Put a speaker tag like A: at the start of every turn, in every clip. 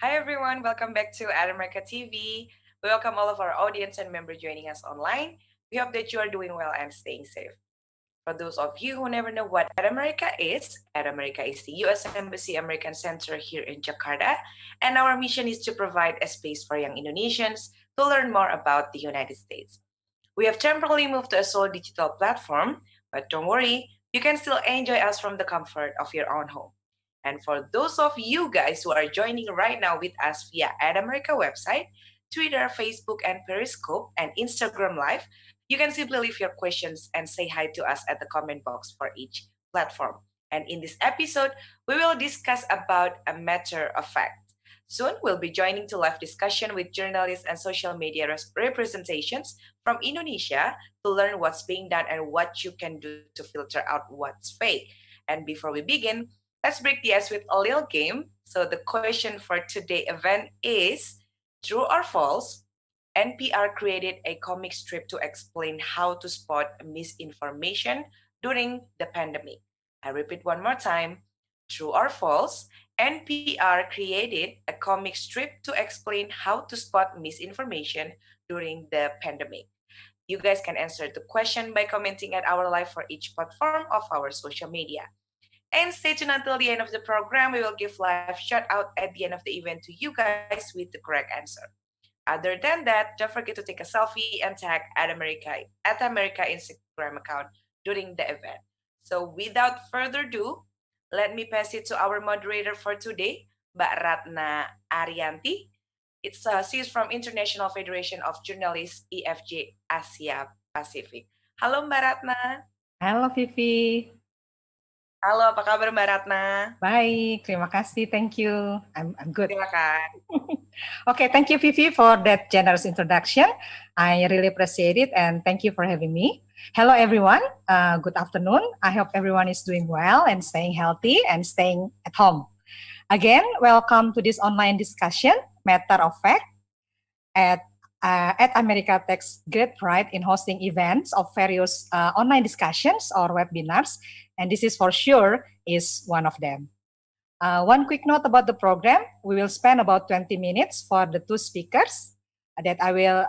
A: Hi everyone, welcome back to At America TV. We welcome all of our audience and members joining us online. We hope that you are doing well and staying safe. For those of you who never know what At America is, At America is the U.S. Embassy American Center here in Jakarta, and our mission is to provide a space for young Indonesians to learn more about the United States. We have temporarily moved to a sole digital platform, but don't worry, you can still enjoy us from the comfort of your own home. And for those of you guys who are joining right now with us via Ad America website, Twitter, Facebook, and Periscope, and Instagram Live, you can simply leave your questions and say hi to us at the comment box for each platform. And in this episode, we will discuss about a matter of fact. Soon, we'll be joining to live discussion with journalists and social media representations from Indonesia to learn what's being done and what you can do to filter out what's fake. And before we begin, let's break the ice with a little game. So the question for today event is true or false? NPR created a comic strip to explain how to spot misinformation during the pandemic. I repeat one more time. True or false? NPR created a comic strip to explain how to spot misinformation during the pandemic. You guys can answer the question by commenting at our live for each platform of our social media. And stay tuned until the end of the program. We will give live shout out at the end of the event to you guys with the correct answer. Other than that, don't forget to take a selfie and tag at America Instagram account during the event. So without further ado, let me pass it to our moderator for today, Mbak Ratna Arianti. She's from International Federation of Journalists EFJ Asia Pacific. Halo Mbak Ratna.
B: Halo Vivi.
A: Halo, apa kabar Mbak Ratna?
B: Baik, terima kasih. Thank you. I'm good.
A: Silakan.
B: Okay, thank you Vivi for that generous introduction. I really appreciate it and thank you for having me. Hello everyone. Good afternoon. I hope everyone is doing well and staying healthy and staying at home. Again, welcome to this online discussion, Matter of Fact, at America takes great pride in hosting events of various online discussions or webinars, and this is for sure is one of them. One quick note about the program, we will spend about 20 minutes for the two speakers that I will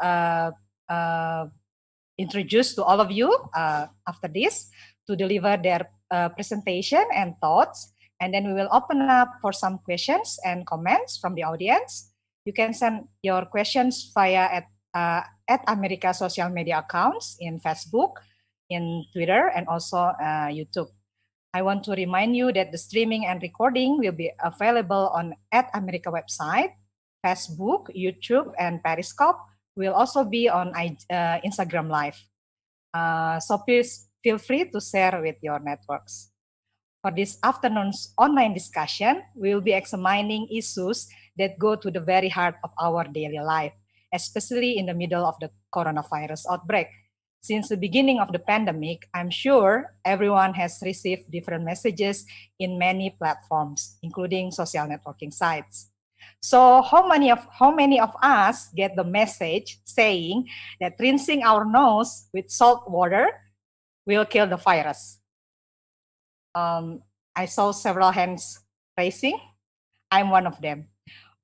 B: introduce to all of you after this to deliver their presentation and thoughts, and then we will open up for some questions and comments from the audience. You can send your questions via at America social media accounts in Facebook, in Twitter, and also YouTube. I want to remind you that the streaming and recording will be available on at America website, Facebook, YouTube, and Periscope. Will also be on Instagram Live. So please feel free to share with your networks. For this afternoon's online discussion, we will be examining issues that go to the very heart of our daily life, especially in the middle of the coronavirus outbreak. Since the beginning of the pandemic, I'm sure everyone has received different messages in many platforms, including social networking sites. So how many of us get the message saying that rinsing our nose with salt water will kill the virus? I saw several hands raising. I'm one of them.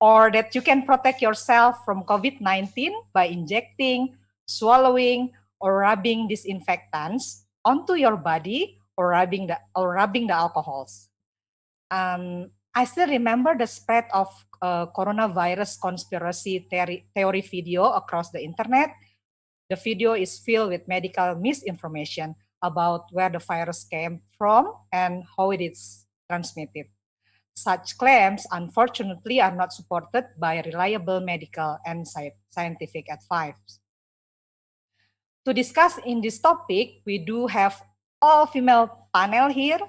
B: Or that you can protect yourself from COVID-19 by injecting, swallowing, or rubbing disinfectants onto your body or rubbing the alcohols. I still remember the spread of coronavirus conspiracy theory video across the internet. The video is filled with medical misinformation about where the virus came from and how it is transmitted. Such claims, unfortunately, are not supported by reliable medical and scientific advice. To discuss in this topic, we do have all-female panel here.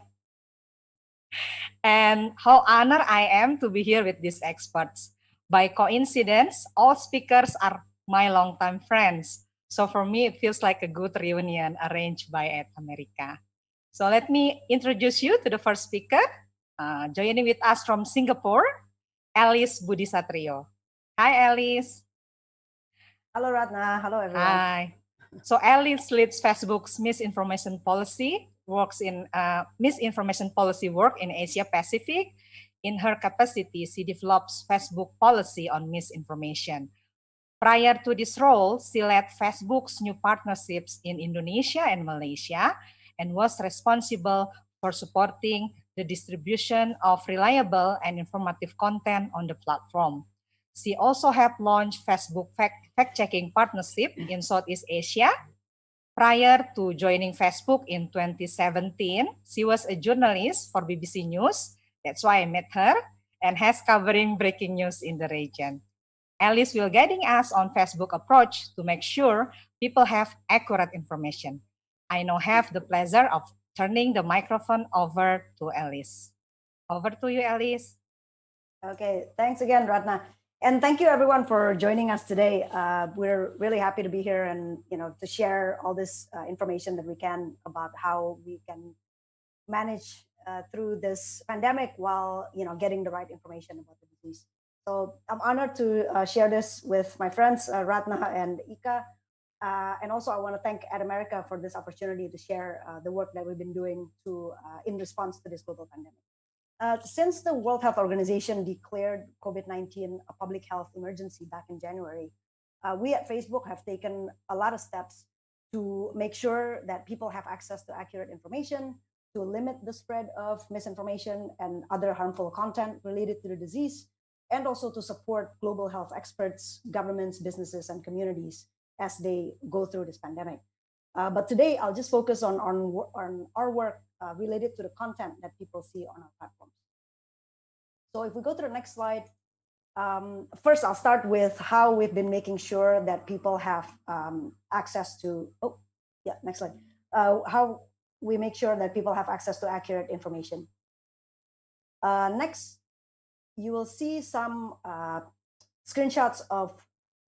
B: And how honored I am to be here with these experts. By coincidence, all speakers are my longtime friends. So for me, it feels like a good reunion arranged by At America. So let me introduce you to the first speaker. Joining with us from Singapore, Alice Budisatrio. Hi, Alice.
C: Hello, Ratna. Hello, everyone.
B: Hi. So Alice leads Facebook's misinformation policy, works in misinformation policy work in Asia Pacific, In her capacity, she develops Facebook policy on misinformation. Prior to this role, she led Facebook's new partnerships in Indonesia and Malaysia and was responsible for supporting the distribution of reliable and informative content on the platform. She also helped launch Facebook fact-checking partnership in Southeast Asia. Prior to joining Facebook in 2017, she was a journalist for BBC News. That's why I met her, and has covering breaking news in the region. Alice will guiding us on Facebook approach to make sure people have accurate information. I now have the pleasure of turning the microphone over to Alice. Over to you, Alice.
C: Okay, thanks again, Ratna. And thank you everyone for joining us today. We're really happy to be here and to share all this information that we can about how we can manage through this pandemic while getting the right information about the disease. So I'm honored to share this with my friends, Ratna and Ika. And also I want to thank AdAmerica for this opportunity to share the work that we've been doing in response to this global pandemic. Since the World Health Organization declared COVID-19 a public health emergency back in January, we at Facebook have taken a lot of steps to make sure that people have access to accurate information, to limit the spread of misinformation and other harmful content related to the disease, and also to support global health experts, governments, businesses, and communities as they go through this pandemic. But today, I'll just focus on our work related to the content that people see on our platforms. So if we go to the next slide, first I'll start with how we've been making sure that people have access to, next slide. How we make sure that people have access to accurate information. Next, you will see some screenshots of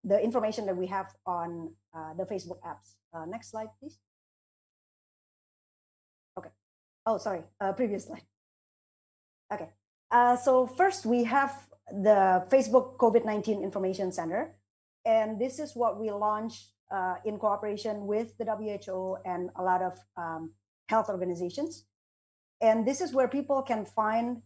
C: the information that we have on the Facebook apps. Next slide, please. Okay. Oh, sorry, previous slide. Okay. So first we have the Facebook COVID-19 Information Center. And this is what we launched in cooperation with the WHO and a lot of health organizations. And this is where people can find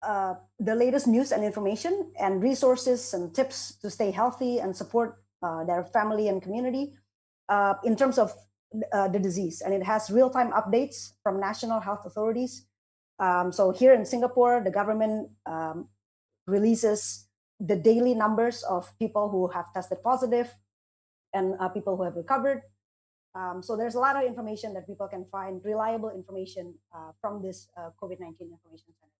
C: the latest news and information and resources and tips to stay healthy and support their family and community in terms of the disease. And it has real-time updates from national health authorities. So here in Singapore, the government releases the daily numbers of people who have tested positive and people who have recovered. So there's a lot of information that people can find, reliable information from this COVID-19 Information Center.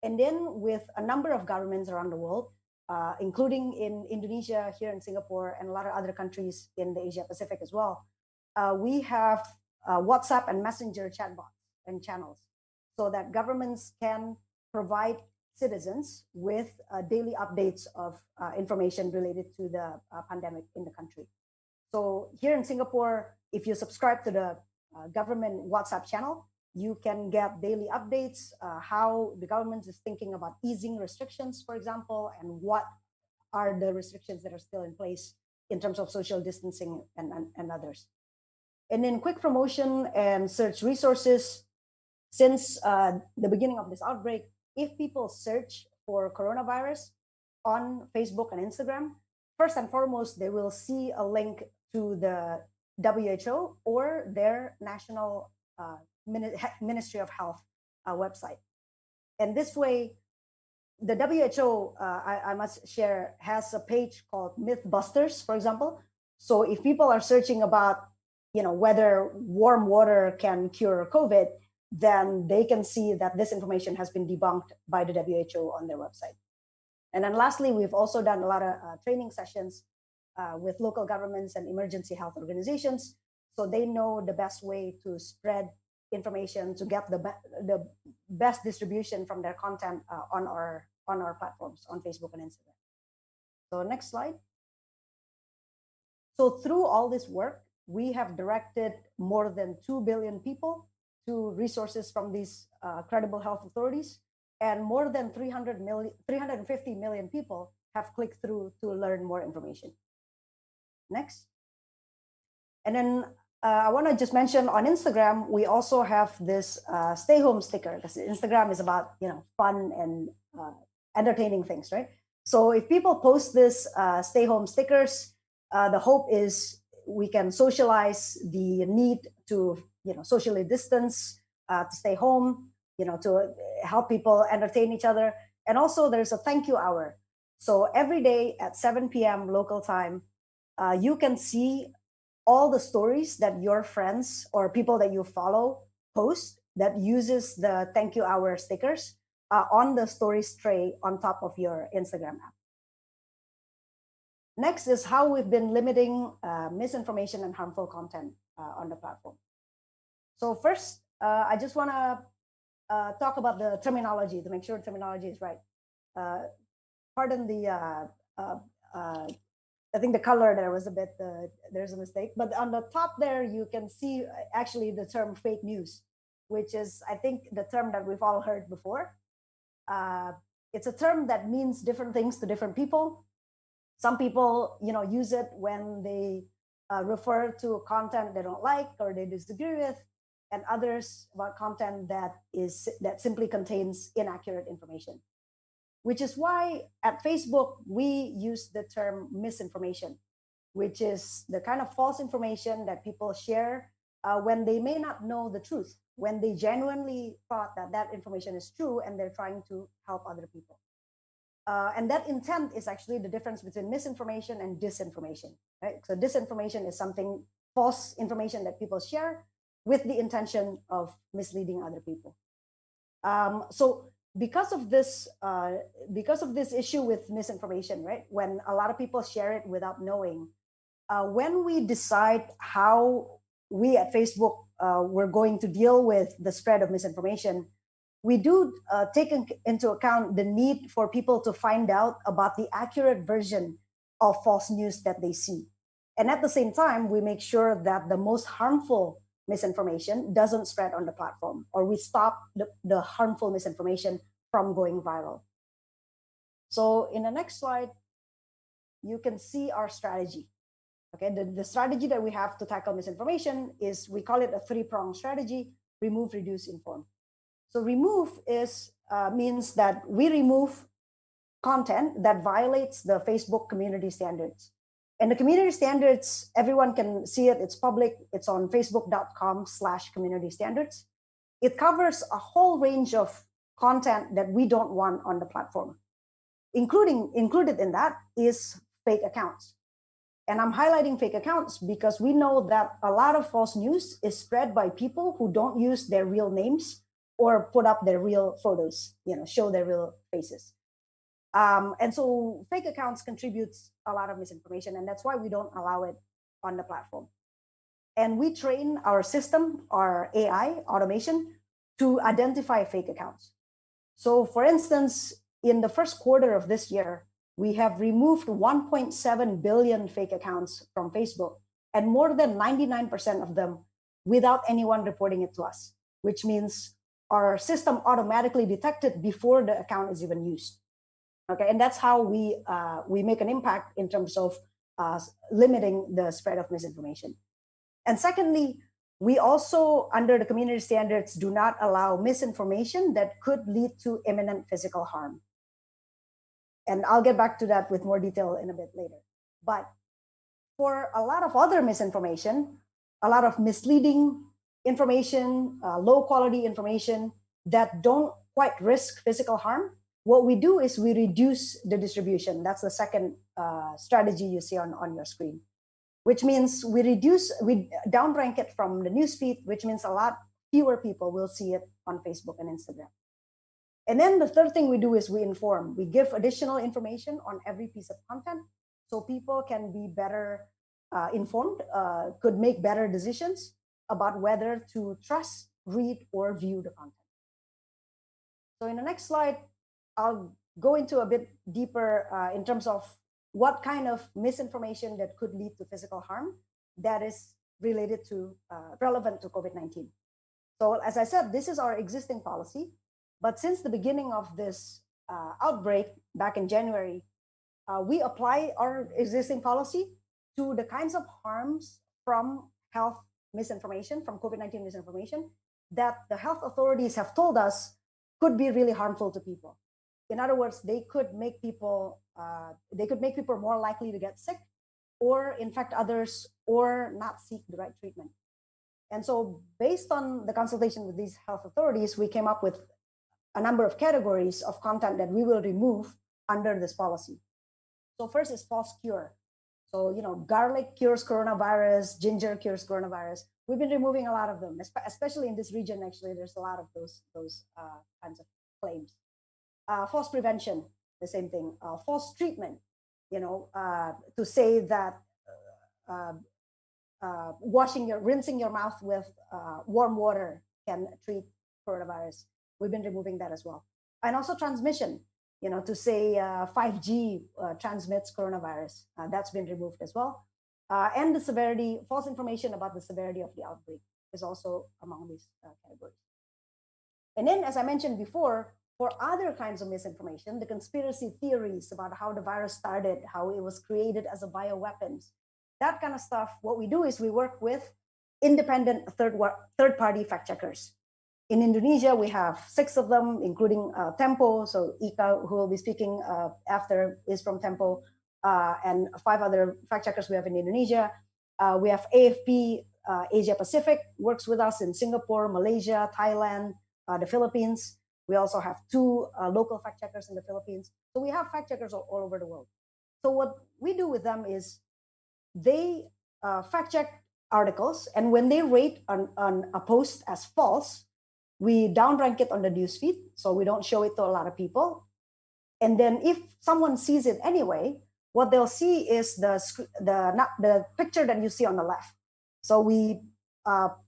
C: And then with a number of governments around the world, including in Indonesia, here in Singapore, and a lot of other countries in the Asia Pacific as well, we have WhatsApp and Messenger chatbots and channels so that governments can provide citizens with daily updates of information related to the pandemic in the country. So here in Singapore, if you subscribe to the government WhatsApp channel, you can get daily updates, how the government is thinking about easing restrictions, for example, and what are the restrictions that are still in place in terms of social distancing and others. And then quick promotion and search resources. Since the beginning of this outbreak, if people search for coronavirus on Facebook and Instagram, first and foremost, they will see a link to the WHO or their national Ministry of Health website. And this way, the WHO, I must share, has a page called Mythbusters, for example. So if people are searching about, whether warm water can cure COVID, then they can see that this information has been debunked by the WHO on their website. And then lastly, we've also done a lot of training sessions with local governments and emergency health organizations, so they know the best way to spread information to get the best distribution from their content on our platforms on Facebook and Instagram. So next slide. So through all this work, we have directed more than 2 billion people to resources from these credible health authorities, and more than 350 million people have clicked through to learn more information. Next. And then I want to just mention on Instagram, we also have this stay home sticker, because Instagram is about, fun and entertaining things, right? So if people post this stay home stickers, the hope is we can socialize the need to, socially distance, to stay home, to help people entertain each other. And also there's a thank you hour. So every day at 7 p.m. local time, you can see all the stories that your friends or people that you follow post that uses the thank you hour stickers on the stories tray on top of your Instagram app. Next is how we've been limiting misinformation and harmful content on the platform. So first, I just want to talk about the terminology to make sure terminology is right. Pardon the, I think the color there was a bit, there's a mistake. But on the top there, you can see actually the term fake news, which is, I think, the term that we've all heard before. It's a term that means different things to different people. Some people, use it when they refer to content they don't like or they disagree with, and others about content that simply contains inaccurate information. Which is why at Facebook we use the term misinformation, which is the kind of false information that people share when they may not know the truth, when they genuinely thought that information is true and they're trying to help other people. And that intent is actually the difference between misinformation and disinformation, right? So disinformation is something, false information that people share with the intention of misleading other people. So because of this issue with misinformation, right? When a lot of people share it without knowing, when we decide how we at Facebook we're going to deal with the spread of misinformation, we do take into account the need for people to find out about the accurate version of false news that they see. And at the same time, we make sure that the most harmful misinformation doesn't spread on the platform, or we stop the harmful misinformation from going viral. So in the next slide, you can see our strategy. Okay, the strategy that we have to tackle misinformation is, we call it a three-pronged strategy: remove, reduce, inform. So remove means that we remove content that violates the Facebook community standards. And the community standards, everyone can see it. It's public. It's on facebook.com/community standards. It covers a whole range of content that we don't want on the platform. Included in that is fake accounts. And I'm highlighting fake accounts because we know that a lot of false news is spread by people who don't use their real names or put up their real photos, show their real faces. And so fake accounts contributes a lot of misinformation, and that's why we don't allow it on the platform. And we train our system, our AI automation, to identify fake accounts. So for instance, in the first quarter of this year, we have removed 1.7 billion fake accounts from Facebook, and more than 99% of them without anyone reporting it to us, which means our system automatically detected before the account is even used. Okay, and that's how we make an impact in terms of limiting the spread of misinformation. And secondly, we also, under the community standards, do not allow misinformation that could lead to imminent physical harm. And I'll get back to that with more detail in a bit later. But for a lot of other misinformation, a lot of misleading information, low quality information that don't quite risk physical harm, what we do is we reduce the distribution. That's the second strategy you see on your screen, which means we downrank it from the newsfeed, which means a lot fewer people will see it on Facebook and Instagram. And then the third thing we do is we inform. We give additional information on every piece of content so people can be better informed, could make better decisions about whether to trust, read, or view the content. So in the next slide, I'll go into a bit deeper in terms of what kind of misinformation that could lead to physical harm that is related to, relevant to COVID-19. So as I said, this is our existing policy. But since the beginning of this outbreak back in January, we apply our existing policy to the kinds of harms from health misinformation, from COVID-19 misinformation, that the health authorities have told us could be really harmful to people. In other words, they could make people more likely to get sick, or infect others, or not seek the right treatment. And so, based on the consultation with these health authorities, we came up with a number of categories of content that we will remove under this policy. So first is false cure. So, garlic cures coronavirus, ginger cures coronavirus. We've been removing a lot of them, especially in this region. Actually, there's a lot of those kinds of claims. False prevention, the same thing. False treatment, to say that rinsing your mouth with warm water can treat coronavirus. We've been removing that as well. And also transmission, to say 5G transmits coronavirus. That's been removed as well. And the severity, false information about the severity of the outbreak is also among these categories. And then, as I mentioned before, for other kinds of misinformation, the conspiracy theories about how the virus started, how it was created as a bioweapons, that kind of stuff, what we do is we work with independent third-party fact checkers. In Indonesia, we have 6 of them, including Tempo. So Ika, who will be speaking after, is from Tempo, and 5 other fact checkers we have in Indonesia. We have AFP Asia Pacific, works with us in Singapore, Malaysia, Thailand, the Philippines. We also have 2 local fact checkers in the Philippines. So we have fact checkers all over the world. So what we do with them is they fact check articles, and when they rate on a post as false, we downrank it on the newsfeed, so we don't show it to a lot of people. And then if someone sees it anyway, what they'll see is the picture that you see on the left. So we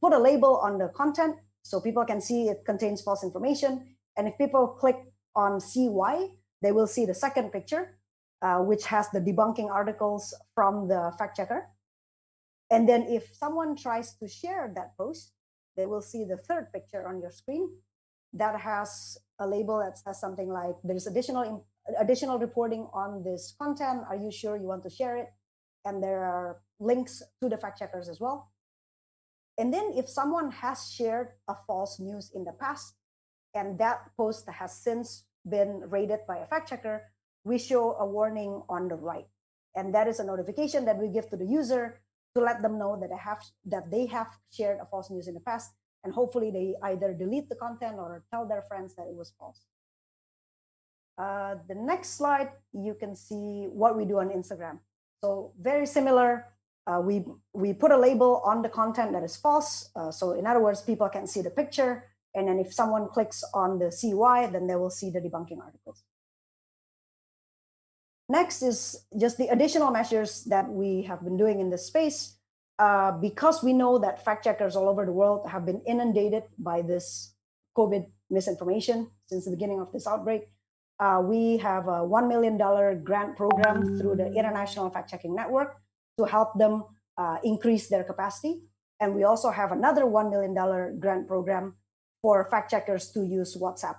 C: put a label on the content so people can see it contains false information. And if people click on CY, they will see the second picture, which has the debunking articles from the fact checker. And then if someone tries to share that post, they will see the third picture on your screen that has a label that says something like, there's additional reporting on this content. Are you sure you want to share it? And there are links to the fact checkers as well. And then if someone has shared a false news in the past, and that post has since been rated by a fact checker, we show a warning on the right. And that is a notification that we give to the user to let them know that they have shared a false news in the past, and hopefully they either delete the content or tell their friends that it was false. The next slide, you can see what we do on Instagram. So very similar. We put a label on the content that is false. So in other words, people can see the picture, and then if someone clicks on the CY, then they will see the debunking articles. Next is just the additional measures that we have been doing in this space. Because we know that fact checkers all over the world have been inundated by this COVID misinformation since the beginning of this outbreak, we have a $1 million grant program through the International Fact Checking Network to help them increase their capacity. And we also have another $1 million grant program for fact checkers to use WhatsApp.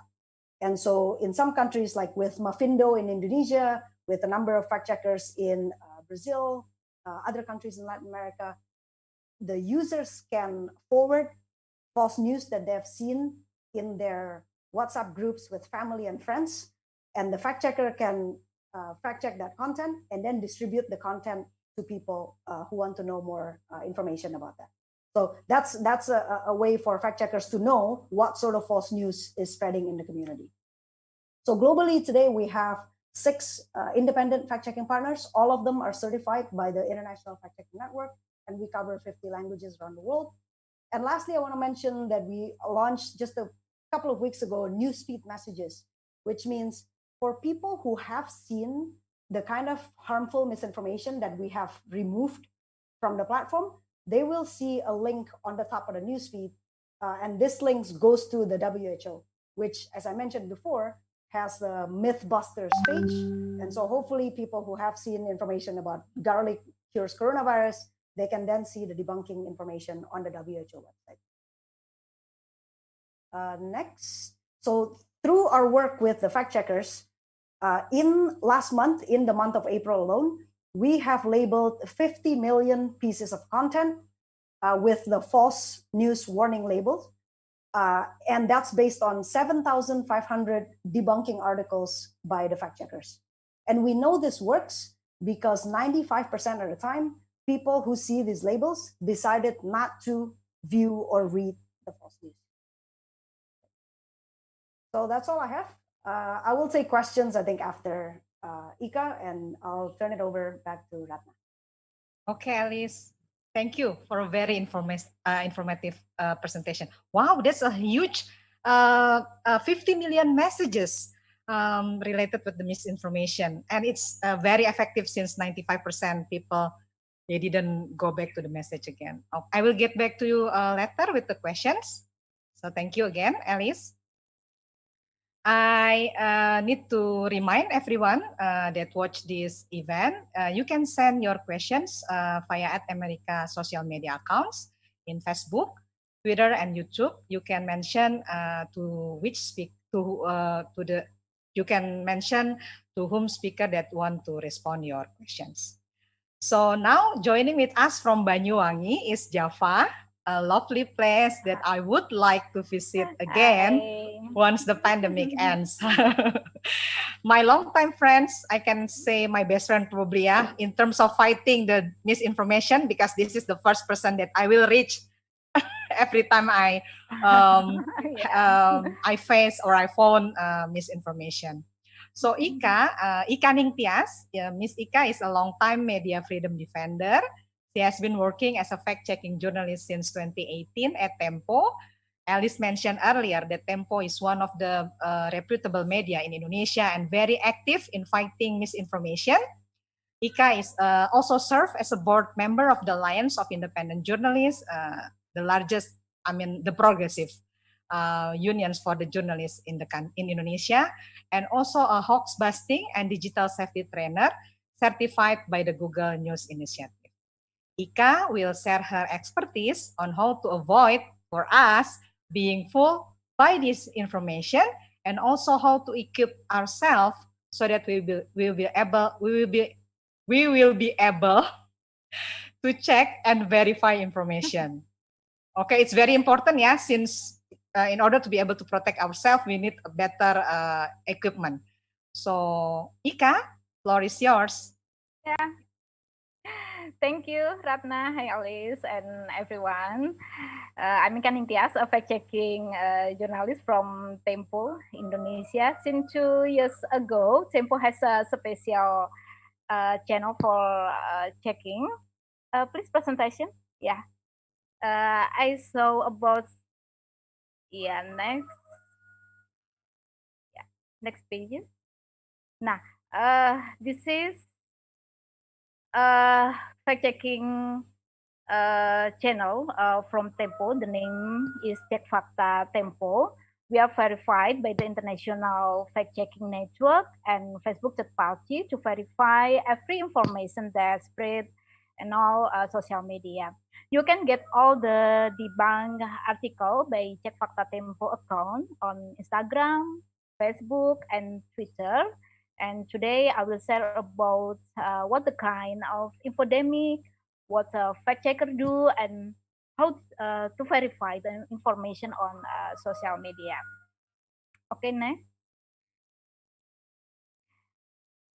C: And so in some countries, like with Mafindo in Indonesia, with a number of fact checkers in Brazil, other countries in Latin America, the users can forward false news that they've seen in their WhatsApp groups with family and friends. And the fact checker can fact check that content and then distribute the content to people who want to know more information about that. So that's a way for fact checkers to know what sort of false news is spreading in the community. So globally today, we have 6 independent fact-checking partners. All of them are certified by the International Fact-Checking Network, and we cover 50 languages around the world. And lastly, I want to mention that we launched just a couple of weeks ago newsfeed messages, which means for people who have seen the kind of harmful misinformation that we have removed from the platform, they will see a link on the top of the newsfeed, and this link goes to the WHO, which, as I mentioned before, has the Mythbusters page. And so hopefully people who have seen information about garlic cures coronavirus, they can then see the debunking information on the WHO website. Next, so through our work with the fact checkers, in the month of April alone, we have labeled 50 million pieces of content with the false news warning labels. And that's based on 7,500 debunking articles by the fact checkers. And we know this works because 95% of the time, people who see these labels decided not to view or read the false news. So that's all I have. I will take questions, I think, after Ika, and I'll turn it over back to Ratna.
B: Okay, Alice. Thank you for a very informative presentation. Wow, that's a huge 50 million messages related with the misinformation. And it's very effective since 95% people, they didn't go back to the message again. Oh, I will get back to you later with the questions. So thank you again, Alice. I need to remind everyone that watch this event, you can send your questions via @America social media accounts in Facebook, Twitter, and YouTube. You can mention you can mention to whom speaker that want to respond your questions. So now joining with us from Banyuwangi is Java, a lovely place that I would like to visit again once the pandemic ends. My longtime friends, I can say my best friend probably, in terms of fighting the misinformation, because this is the first person that I will reach every time I face or I found misinformation. So Ika Ningtyas, Miss Ika is a long-time media freedom defender. She has been working as a fact-checking journalist since 2018 at Tempo. Alice mentioned earlier that Tempo is one of the reputable media in Indonesia and very active in fighting misinformation. Ika is also served as a board member of the Alliance of Independent Journalists, the largest, the progressive unions for the journalists in Indonesia, and also a hoax busting and digital safety trainer certified by the Google News Initiative. Ika will share her expertise on how to avoid, for us, being fooled by this information, and also how to equip ourselves so that we will be able to check and verify information. Okay, it's very important, since in order to be able to protect ourselves, we need a better equipment. So, Ika, floor is yours.
D: Yeah. Thank you, Ratna. Hi, Alice, and everyone. I'm Ika Ningtyas, a fact-checking journalist from Tempo, Indonesia. Since 2 years ago, Tempo has a special channel for checking. Please, presentation. Yeah. I saw about, next. Yeah, next page. Nah, this is fact-checking channel from Tempo. The name is Cek Fakta Tempo. We are verified by the International Fact-Checking Network and Facebook third party to verify every information that spread in all social media. You can get all the debunked article by Cek Fakta Tempo account on Instagram, Facebook, and Twitter. And today I will share about what the kind of infodemic, what a fact checker do, and how to verify the information on social media. Okay, next.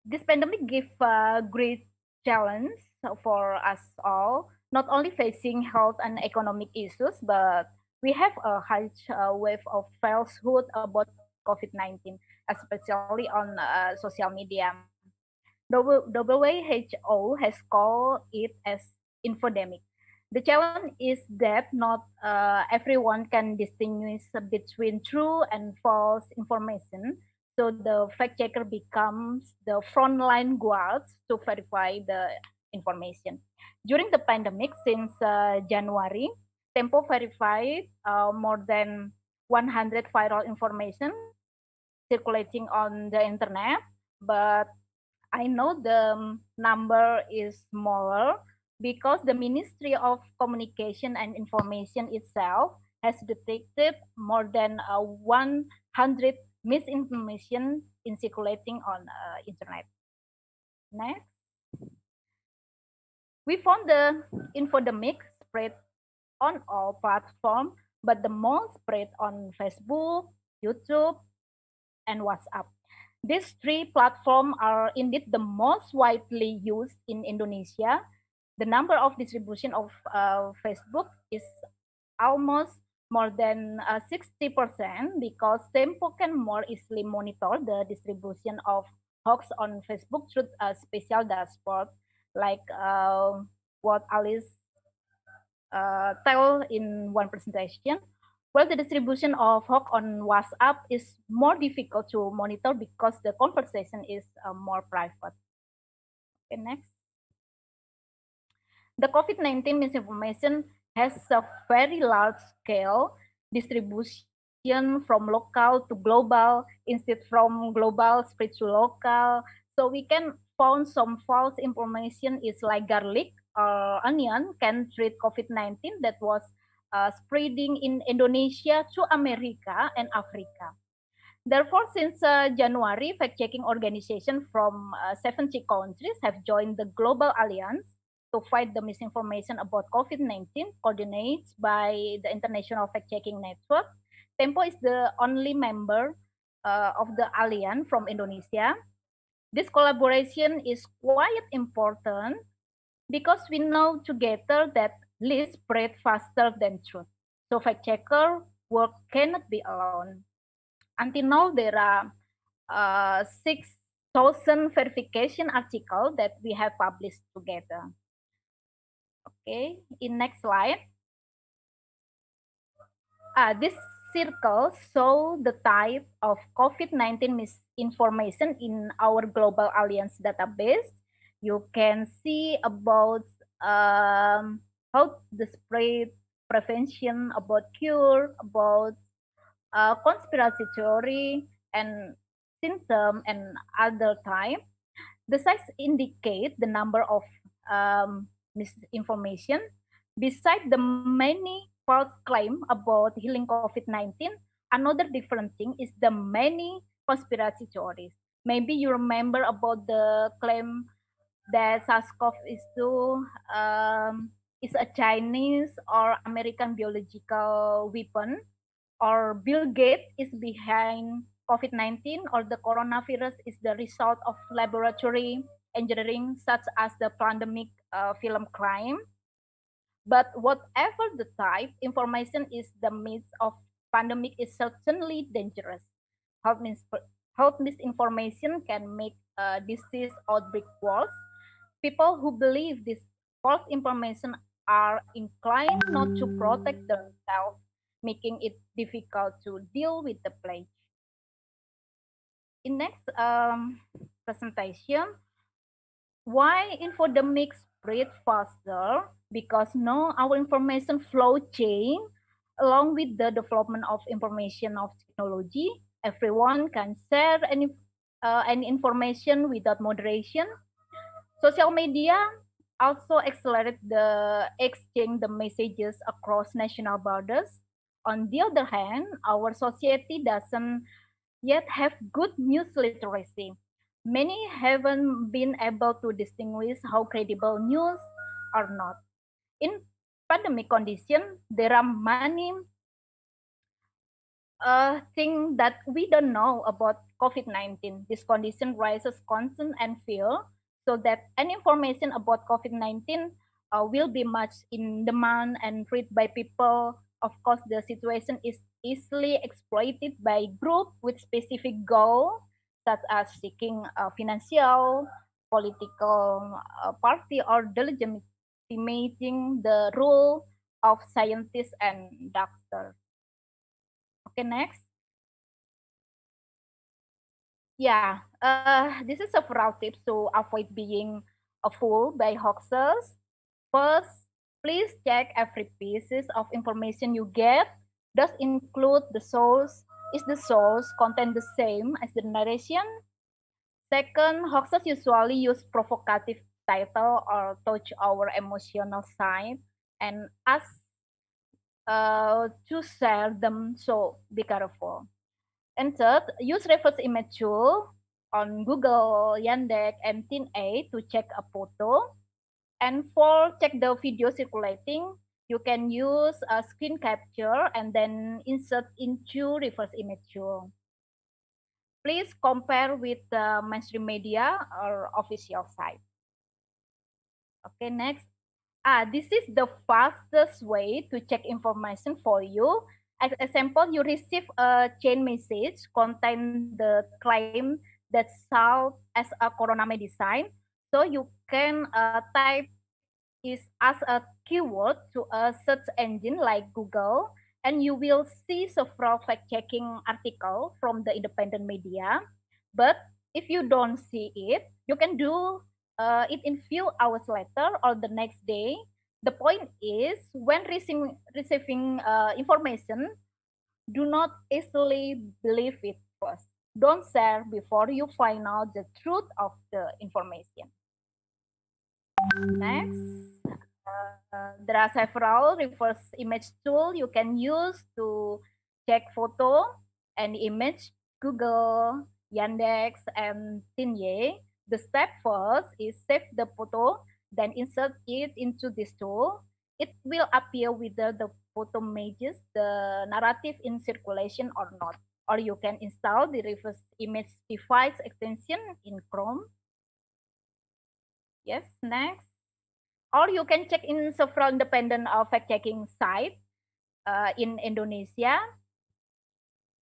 D: This pandemic gives a great challenge for us all, not only facing health and economic issues, but we have a huge wave of falsehood about COVID-19, especially on social media. WHO has called it as infodemic. The challenge is that not everyone can distinguish between true and false information. So the fact checker becomes the frontline guards to verify the information. During the pandemic, since January, Tempo verified more than 100 viral information circulating on the internet, but I know the number is smaller because the Ministry of Communication and Information itself has detected more than 100 misinformation in circulating on internet. Next. We found the infodemic spread on all platforms, but the most spread on Facebook, YouTube, and WhatsApp. These three platforms are indeed the most widely used in Indonesia. The number of distribution of Facebook is almost more than 60% because Tempo can more easily monitor the distribution of hoax on Facebook through a special dashboard like what Alice tell in one presentation. Well, the distribution of hoax on WhatsApp is more difficult to monitor because the conversation is more private. Okay, next. The COVID-19 misinformation has a very large scale distribution from local to global, instead from global spread to local. So we can found some false information is like garlic or onion can treat COVID-19 that was spreading in Indonesia to America and Africa. Therefore, since January, fact-checking organizations from 70 countries have joined the Global Alliance to fight the misinformation about COVID-19, coordinated by the International Fact-Checking Network. Tempo is the only member of the alliance from Indonesia. This collaboration is quite important because we know together that lies spread faster than truth. So fact-checker work cannot be alone. Until now, there are 6,000 verification articles that we have published together. Okay, in next slide. This circle show the type of COVID-19 misinformation in our Global Alliance database. You can see about how the spread, prevention, about cure, about conspiracy theory, and symptom and other type. The size indicate the number of misinformation. Besides the many false claim about healing COVID-19, another different thing is the many conspiracy theories. Maybe you remember about the claim that SARS-CoV-2 is a Chinese or American biological weapon, or Bill Gates is behind COVID-19, or the coronavirus is the result of laboratory engineering, such as the pandemic film crime. But whatever the type, information is the midst of pandemic is certainly dangerous. Health, health misinformation can make a disease outbreak worse. People who believe this false information are inclined not to protect themselves, making it difficult to deal with the plague. In next presentation, why infodemic spread faster? Because now our information flow chain, along with the development of information of technology, everyone can share any information without moderation. Social media also accelerate the exchange the messages across national borders. On the other hand, our society doesn't yet have good news literacy. Many haven't been able to distinguish how credible news or not. In pandemic condition, there are many things that we don't know about COVID-19. This condition raises concern and fear, so that any information about COVID-19 will be much in demand and read by people. Of course, the situation is easily exploited by groups with specific goal, such as seeking financial, political party, or delegitimating the role of scientists and doctors. Okay, next. Yeah, this is several tips to avoid being a fool by hoaxers. First, please check every piece of information you get. Does include the source? Is the source content the same as the narration? Second, hoaxers usually use provocative title or touch our emotional side and ask to share them. So be careful. And third, use reverse image tool on Google, Yandex, and TinA to check a photo. And four, check the video circulating. You can use a screen capture and then insert into reverse image tool. Please compare with the mainstream media or official site. Okay, next. This is the fastest way to check information for you. As example, you receive a chain message contain the claim that sold as a corona medicine. So you can type is as a keyword to a search engine like Google, and you will see several fact-checking articles from the independent media. But if you don't see it, you can do it in few hours later or the next day. The point is, when receiving information, do not easily believe it first. Don't share before you find out the truth of the information. Next, there are several reverse image tools you can use to check photo and image. Google, Yandex, and Tinye. The step first is save the photo, then insert it into this tool. It will appear whether the photo matches the narrative in circulation or not. Or you can install the reverse image device extension in Chrome. Yes, next. Or you can check in several independent fact-checking sites in Indonesia,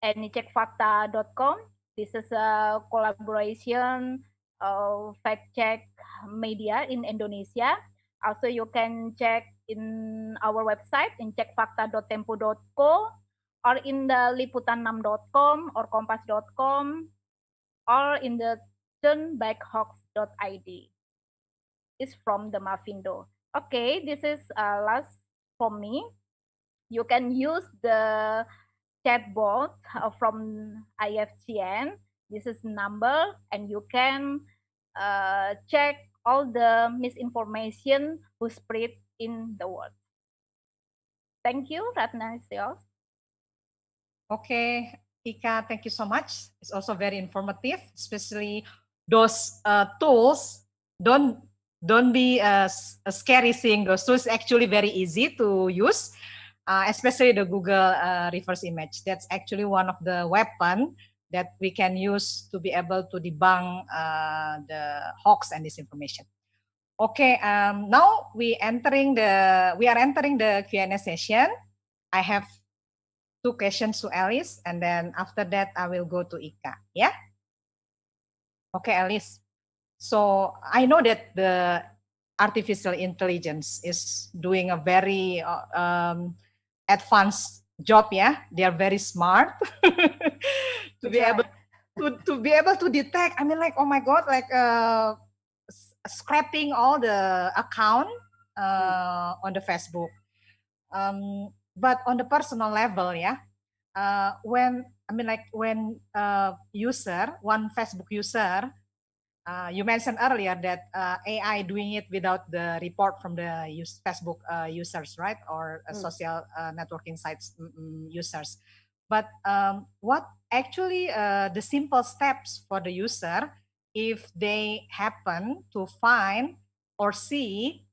D: and checkfakta.com. This is a collaboration fact-check media in Indonesia. Also, you can check in our website in checkfakta.tempo.co or in the liputan6.com or kompas.com or in the turnbackhoax.id. Is from the Mavindo. Okay, this is last for me. You can use the chatbot from IFCN. This is number, and you can check all the misinformation who spread in the world. Thank you, Ratna. It's yours.
B: Okay, Ika, thank you so much. It's also very informative, especially those tools. Don't be scary seeing those tools. Actually very easy to use, especially the Google reverse image. That's actually one of the weapon that we can use to be able to debunk the hoax and disinformation. Okay, now we are entering the Q&A session. I have 2 questions to Alice, and then after that I will go to Ika. Yeah. Okay, Alice. So I know that the artificial intelligence is doing a very advanced job. Yeah, they are very smart to be able to detect. I mean, like, oh my God, like scraping all the account on the Facebook. But on the personal level, yeah, when one Facebook user. You mentioned earlier that AI doing it without the report from the Facebook users, right? Or social networking sites users. But what actually the simple steps for the user if they happen to find or see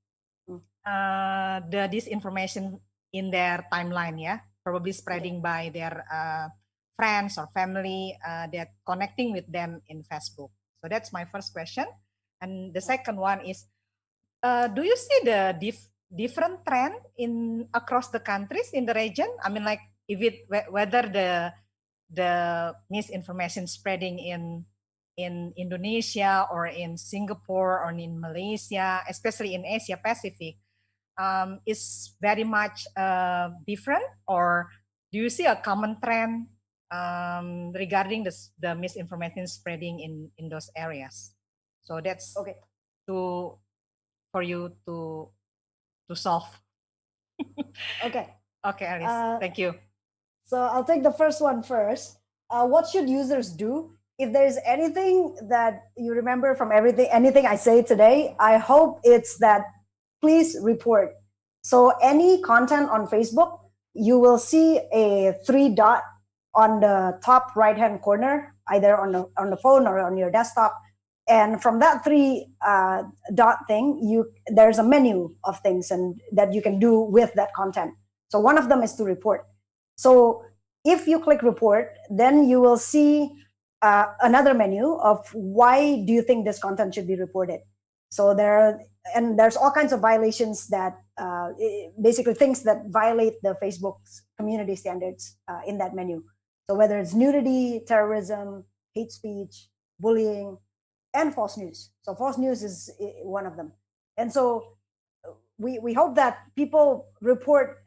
B: the disinformation in their timeline, yeah? Probably spreading by their friends or family that connecting with them in Facebook. So that's my first question. And the second one is, do you see the different trend across the countries in the region? I mean, like whether the misinformation spreading in Indonesia or in Singapore or in Malaysia, especially in Asia Pacific, is very much different, or do you see a common trend regarding the misinformation spreading in those areas? So that's
C: okay
B: for you to solve.
C: Okay,
B: Alice, thank you.
C: So I'll take the first one first. What should users do? If there's anything that you remember from anything I say today, I hope it's that please report. So any content on Facebook, you will see a 3 dot on the top right-hand corner, either on the phone or on your desktop, And from that three dot thing, there's a menu of things and that you can do with that content. So one of them is to report. So if you click report, then you will see another menu of why do you think this content should be reported. So there's all kinds of violations that basically things that violate the Facebook's community standards in that menu. So whether it's nudity, terrorism, hate speech, bullying, and false news. So false news is one of them. And so we hope that people report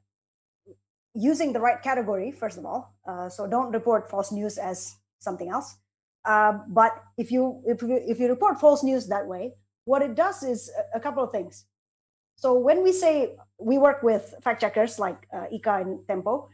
C: using the right category, first of all. So don't report false news as something else. But if you report false news that way, what it does is a couple of things. So when we say we work with fact checkers like Ika and Tempo,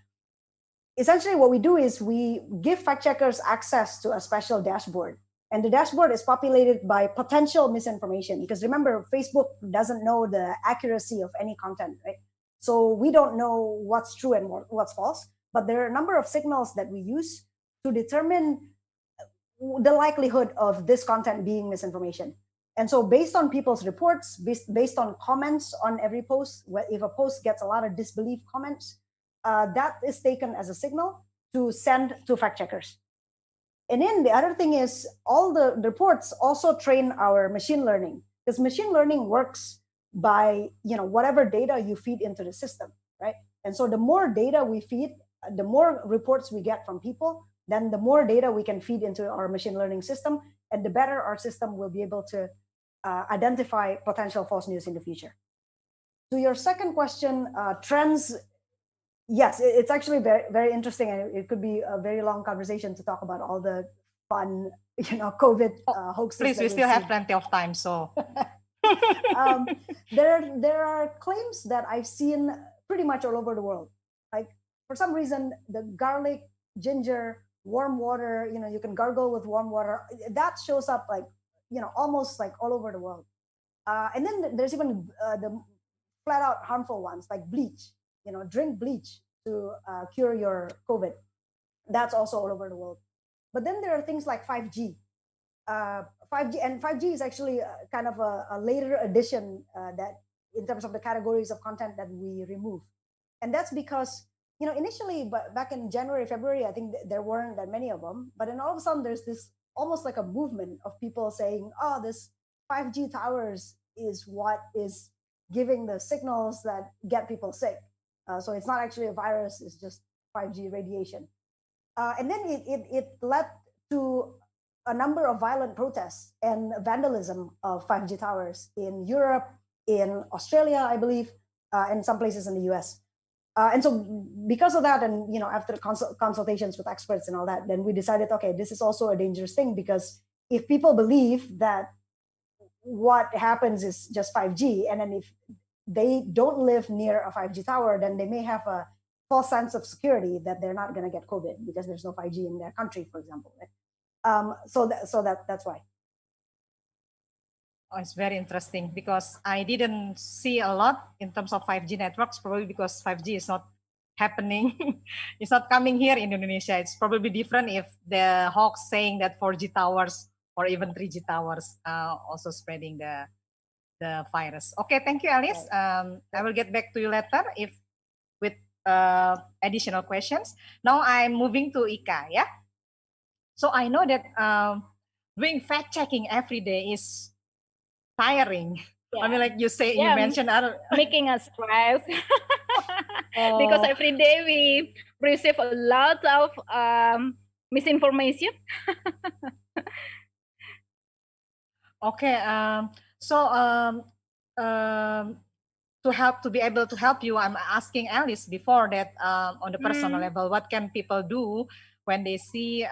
C: essentially what we do is we give fact checkers access to a special dashboard. And the dashboard is populated by potential misinformation. Because remember, Facebook doesn't know the accuracy of any content, right? So we don't know what's true and what's false. But there are a number of signals that we use to determine the likelihood of this content being misinformation. And so based on people's reports, based on comments on every post, if a post gets a lot of disbelief comments, that is taken as a signal to send to fact checkers. And then the other thing is all the reports also train our machine learning, because machine learning works by whatever data you feed into the system, right? And so the more data we feed, the more reports we get from people, then the more data we can feed into our machine learning system, and the better our system will be able to identify potential false news in the future. To your second question, trends. Yes, it's actually very, very interesting, and it could be a very long conversation to talk about all the fun, COVID hoaxes.
B: Please, we still have plenty of time, so.
C: There are claims that I've seen pretty much all over the world. Like for some reason, the garlic, ginger, warm water, you can gargle with warm water. That shows up like, almost like all over the world. And then there's even the flat out harmful ones like bleach. Drink bleach to cure your COVID. That's also all over the world. But then there are things like 5G. 5G is actually kind of a later addition that in terms of the categories of content that we remove. And that's because, initially back in January, February, I think there weren't that many of them. But then all of a sudden there's this almost like a movement of people saying, oh, this 5G towers is what is giving the signals that get people sick. So it's not actually a virus, it's just 5G radiation. And then it led to a number of violent protests and vandalism of 5G towers in Europe, in Australia, I believe, and some places in the US. And so because of that, and after consultations with experts and all that, then we decided, okay, this is also a dangerous thing, because if people believe that what happens is just 5G, and then if they don't live near a 5G tower, then they may have a false sense of security that they're not going to get COVID because there's no 5G in their country, for example. Right? So that's why.
B: Oh, it's very interesting because I didn't see a lot in terms of 5G networks, probably because 5G is not happening. It's not coming here in Indonesia. It's probably different if the hoax saying that 4G towers or even 3G towers also spreading the virus. Okay, thank you, Alice. I will get back to you later with additional questions. Now I'm moving to Ika, yeah? So I know that doing fact checking every day is tiring. Yeah. I mean, like you mentioned,
D: making us stress because every day we receive a lot of misinformation.
B: Okay. To be able to help you, I'm asking Alice before that on the personal level, what can people do when they see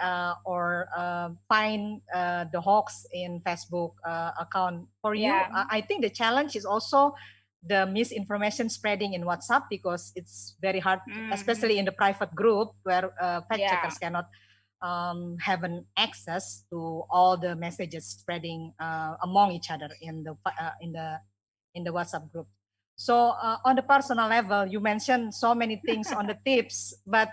B: or find the hoax in Facebook account for you? I think the challenge is also the misinformation spreading in WhatsApp, because it's very hard, especially in the private group where fact checkers cannot have an access to all the messages spreading among each other in the WhatsApp group. So on the personal level, you mentioned so many things on the tips, but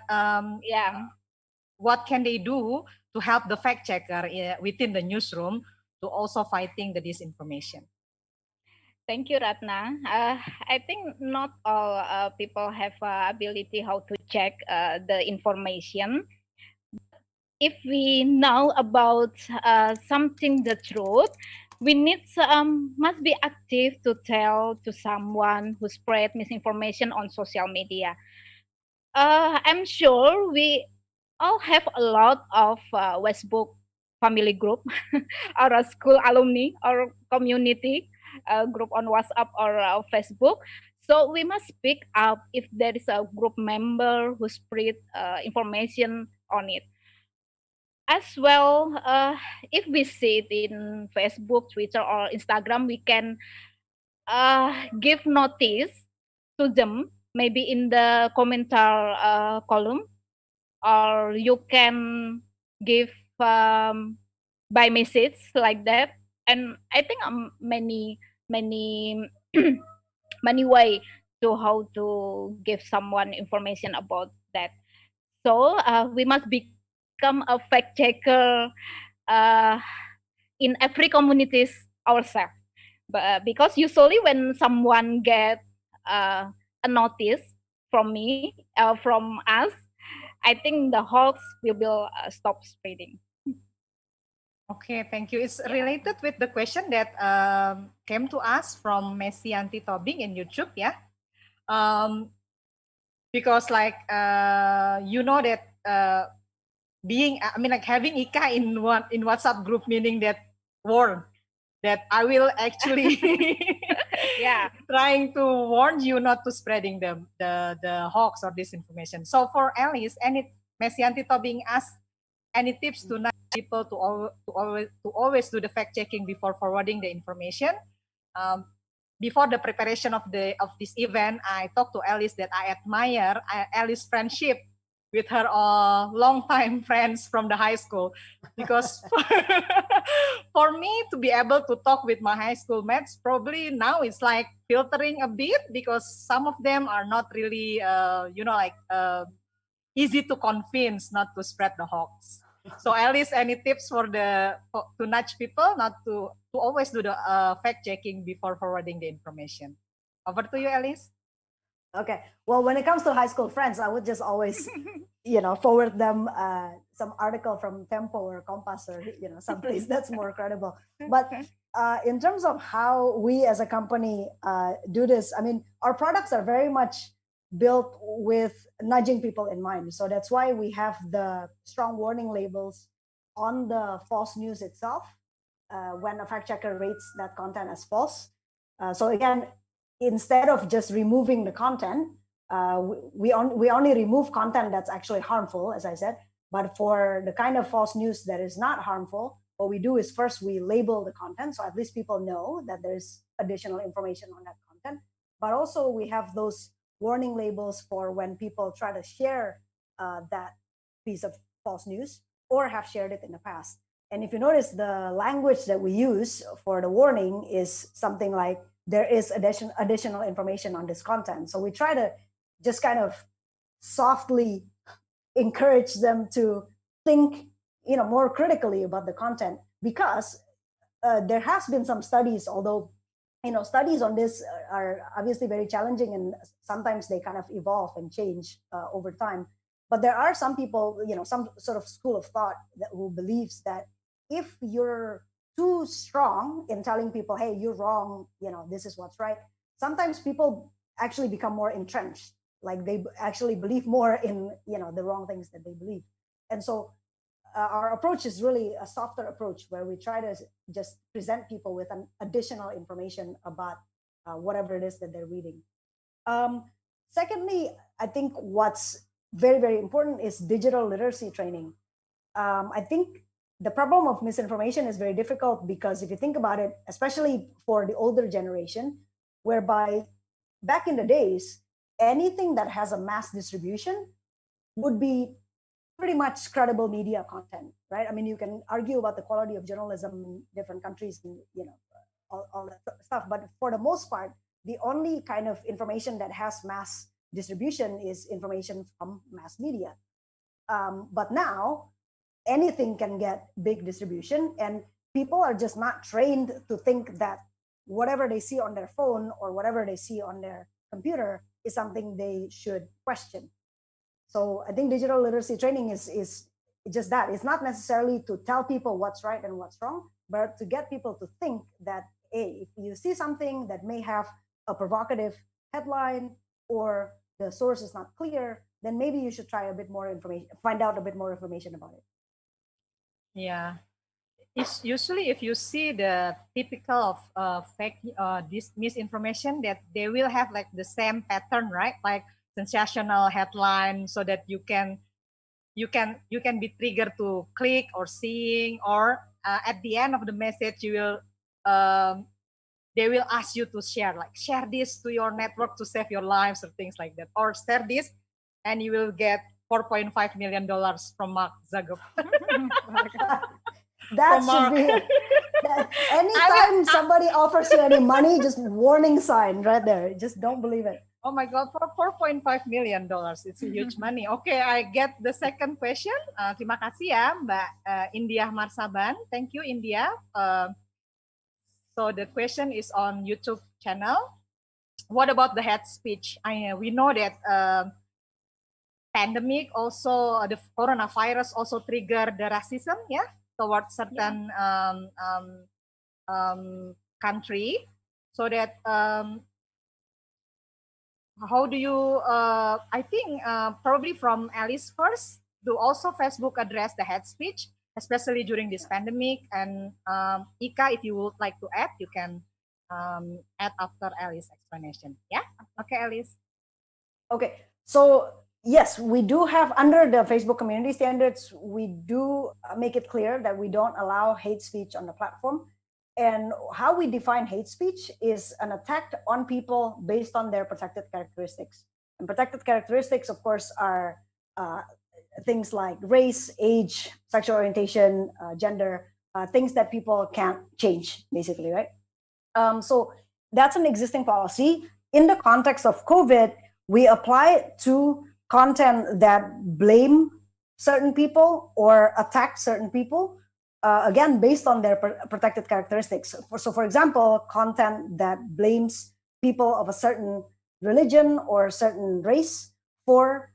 B: what can they do to help the fact checker within the newsroom to to also fighting the disinformation?
D: Thank you, Ratna. I think not all people have ability how to check the information. If we know about something the truth, we need must be active to tell to someone who spread misinformation on social media. I'm sure we all have a lot of Facebook family group or a school alumni or community group on WhatsApp or Facebook. So we must speak up if there is a group member who spread information on it. As well, if we see it in Facebook, Twitter, or Instagram, we can give notice to them, maybe in the commenter column, or you can give by message like that. And I think many many way to how to give someone information about that. So we must become a fact checker uh, in every communities ourselves. But because usually when someone get a notice from me, from us, I think the hoax will stop spreading.
B: Okay, thank you. It's
D: Yeah.
B: related with the question that came to us from Messianti Tobing in YouTube, yeah. Because like you know that being, I mean, like having Ika in WhatsApp group, meaning that warn that I will actually
D: Yeah.
B: trying to warn you not to spreading the hoax or disinformation. So for Alice, any Messianti Tobing asked any tips to nudge people to always do the fact checking before forwarding the information. Before the preparation of this event, I talked to Alice that I admire Alice's friendship with her longtime friends from the high school, because for me to be able to talk with my high school mates, probably now it's like filtering a bit, because some of them are not really easy to convince not to spread the hoax. So Alice, any tips to nudge people not to always do the fact checking before forwarding the information? Over to you, Alice.
C: Okay. Well, when it comes to high school friends, I would just always, forward them some article from Tempo or Compass or someplace that's more credible. But in terms of how we as a company do this, I mean, our products are very much built with nudging people in mind. So that's why we have the strong warning labels on the false news itself when a fact checker rates that content as false. So again, instead of just removing the content, we only remove content that's actually harmful, as I said. But for the kind of false news that is not harmful, what we do is first we label the content, so at least people know that there's additional information on that content. But also we have those warning labels for when people try to share that piece of false news or have shared it in the past. And if you notice, the language that we use for the warning is something like, there is additional information on this content. So we try to just kind of softly encourage them to think, more critically about the content, because there has been some studies, although studies on this are obviously very challenging, and sometimes they kind of evolve and change over time. But there are some people, some sort of school of thought who believes that if you're too strong in telling people, hey, you're wrong, this is what's right, sometimes people actually become more entrenched, like they actually believe more in the wrong things that they believe. And so our approach is really a softer approach, where we try to just present people with an additional information about whatever it is that they're reading. Secondly, I think what's very, very important is digital literacy training. I think the problem of misinformation is very difficult, because if you think about it, especially for the older generation, whereby back in the days, anything that has a mass distribution would be pretty much credible media content, right? I mean, you can argue about the quality of journalism in different countries and all that stuff, but for the most part, the only kind of information that has mass distribution is information from mass media. But now anything can get big distribution, and people are just not trained to think that whatever they see on their phone or whatever they see on their computer is something they should question. So I think digital literacy training is just that. It's not necessarily to tell people what's right and what's wrong, but to get people to think that, hey, if you see something that may have a provocative headline or the source is not clear, then maybe you should try a bit more information, find out a bit more information about it.
B: Yeah. It's usually if you see the typical of fake this misinformation, that they will have like the same pattern, right? Like sensational headline, so that you can be triggered to click or seeing, or at the end of the message you will they will ask you to share this to your network to save your lives or things like that, or share this and you will get $4.5 million from Mark Zuckerberg.
C: That should be it. Anytime somebody offers you any money, just warning sign right there. Just don't believe it.
B: Oh my God, for $4.5 million, it's a huge money. Okay, I get the second question. Terima kasih ya, Mbak India Marsaban. Thank you, India. So the question is on YouTube channel. What about the hate speech? We know that pandemic also, the coronavirus also triggered the racism, yeah, towards certain country. So that how do you, I think probably from Alice first, do also Facebook address the hate speech, especially during this pandemic? And Ika, if you would like to add, you can add after Alice's explanation. Yeah, okay, Alice.
C: Okay, so yes, we do have, under the Facebook community standards, we do make it clear that we don't allow hate speech on the platform. And how we define hate speech is an attack on people based on their protected characteristics. And protected characteristics, of course, are things like race, age, sexual orientation, gender, things that people can't change, basically, right? So that's an existing policy. In the context of COVID, we apply it to content that blame certain people or attack certain people, again, based on their protected characteristics. So for example, content that blames people of a certain religion or a certain race for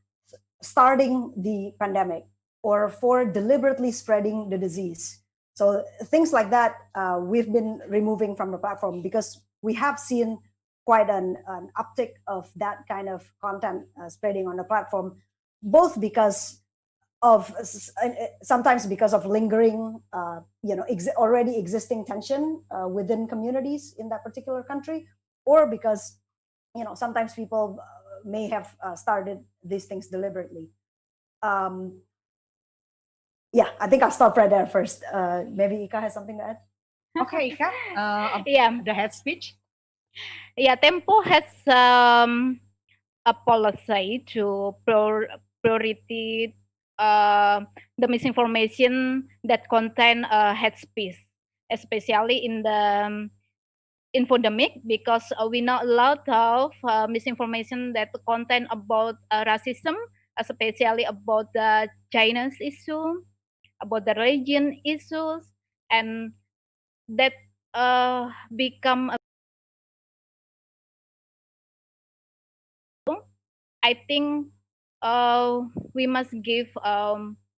C: starting the pandemic or for deliberately spreading the disease. So things like that, we've been removing from the platform because we have seen quite an uptick of that kind of content spreading on the platform, both because of sometimes because of lingering, already existing tension within communities in that particular country, or because sometimes people may have started these things deliberately. Yeah, I think I'll stop right there first. Maybe Ika has something to add.
B: Okay, Ika,
D: Yeah.
B: the hate speech.
D: Yeah, Tempo has a policy to priority the misinformation that contain hate speech, especially in the infodemic, because we not allowed of misinformation that contain about racism, especially about the China's issue, about the religion issues, and that become a, I think we must give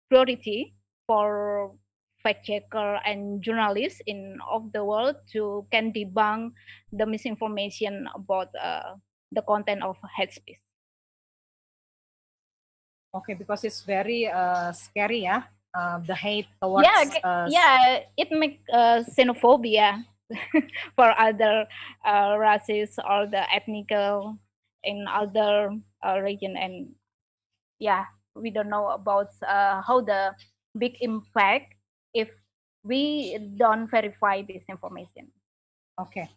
D: priority for fact checker and journalists in of the world to can debunk the misinformation about the content of hate speech.
B: Okay, because it's very scary, yeah. The hate towards
D: It make xenophobia for other races or the ethnical in other region, and yeah, we don't know about how the big impact if we don't verify this information.
B: Okay.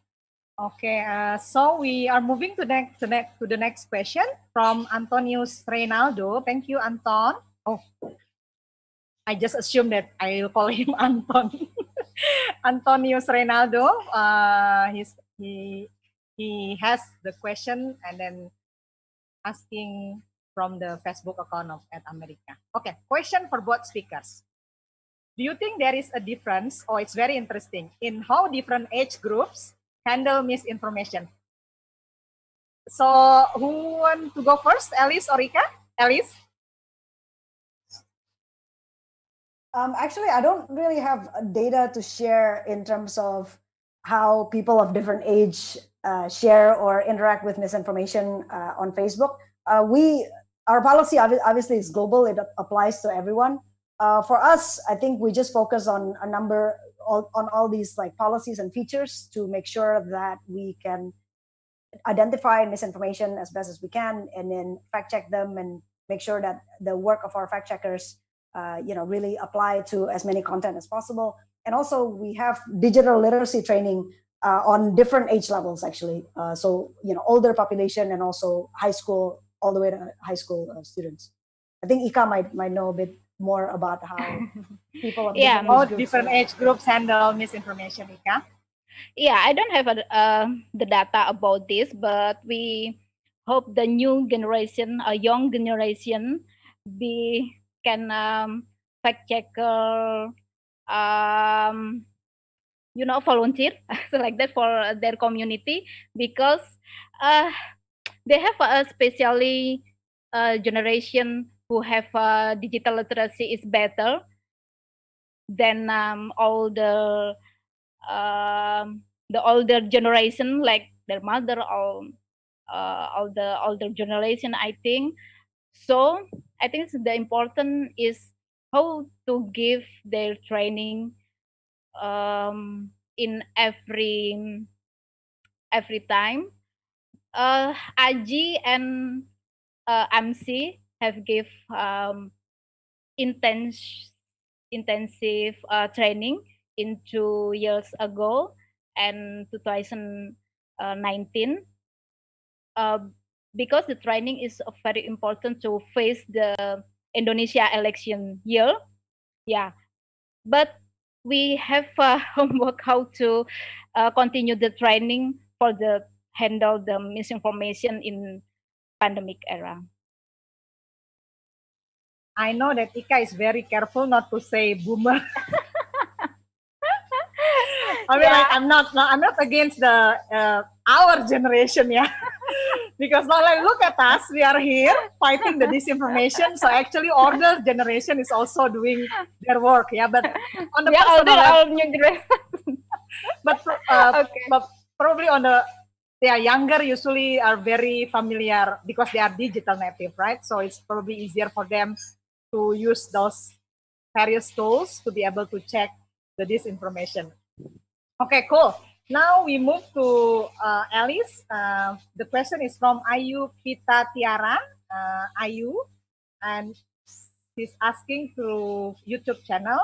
B: Okay, so we are moving to the next question from Antonius Reynaldo. Thank you, Anton. Oh, I just assumed that I'll call him Anton. Antonius Reynaldo. He has the question and then asking from the Facebook account of @America. Okay, question for both speakers. do you think there is a difference, or it's very interesting, in how different age groups handle misinformation? So who want to go first, Alice or Rika? Alice?
C: Actually, I don't really have data to share in terms of how people of different age share or interact with misinformation on Facebook. Our policy obviously is global; it applies to everyone. For us, I think we just focus on on all these like policies and features to make sure that we can identify misinformation as best as we can, and then fact check them and make sure that the work of our fact checkers really apply to as many content as possible. And also we have digital literacy training on different age levels actually. So older population and also high school, all the way to high school students. I think Ika might know a bit more about how people of
D: Yeah,
B: different age groups handle misinformation, Ika.
D: Yeah, I don't have the data about this, but we hope the new generation, a young generation, can fact checker, volunteer so like that for their community, because they have especially generation who have digital literacy is better than all the older generation, like their mother, or all the older generation, I think. So I think the important is how to give their training in every time. Aji and MC have give intensive training in 2 years ago and 2019, because the training is very important to face the Indonesia election year. Yeah, but we have homework how to continue the training for the handle the misinformation in pandemic era.
B: I know that Ika is very careful not to say boomer. I mean, like, I'm not against the our generation, yeah. Because now, like, look at us, we are here fighting the disinformation. So actually, older generation is also doing their work, yeah. But on the
D: all new generation.
B: but probably on the younger usually are very familiar because they are digital native, right? So it's probably easier for them to use those various tools to be able to check the disinformation. Okay, cool. Now we move to Alice. The question is from Ayu Pita Tiara. Ayu, and she's asking through YouTube channel.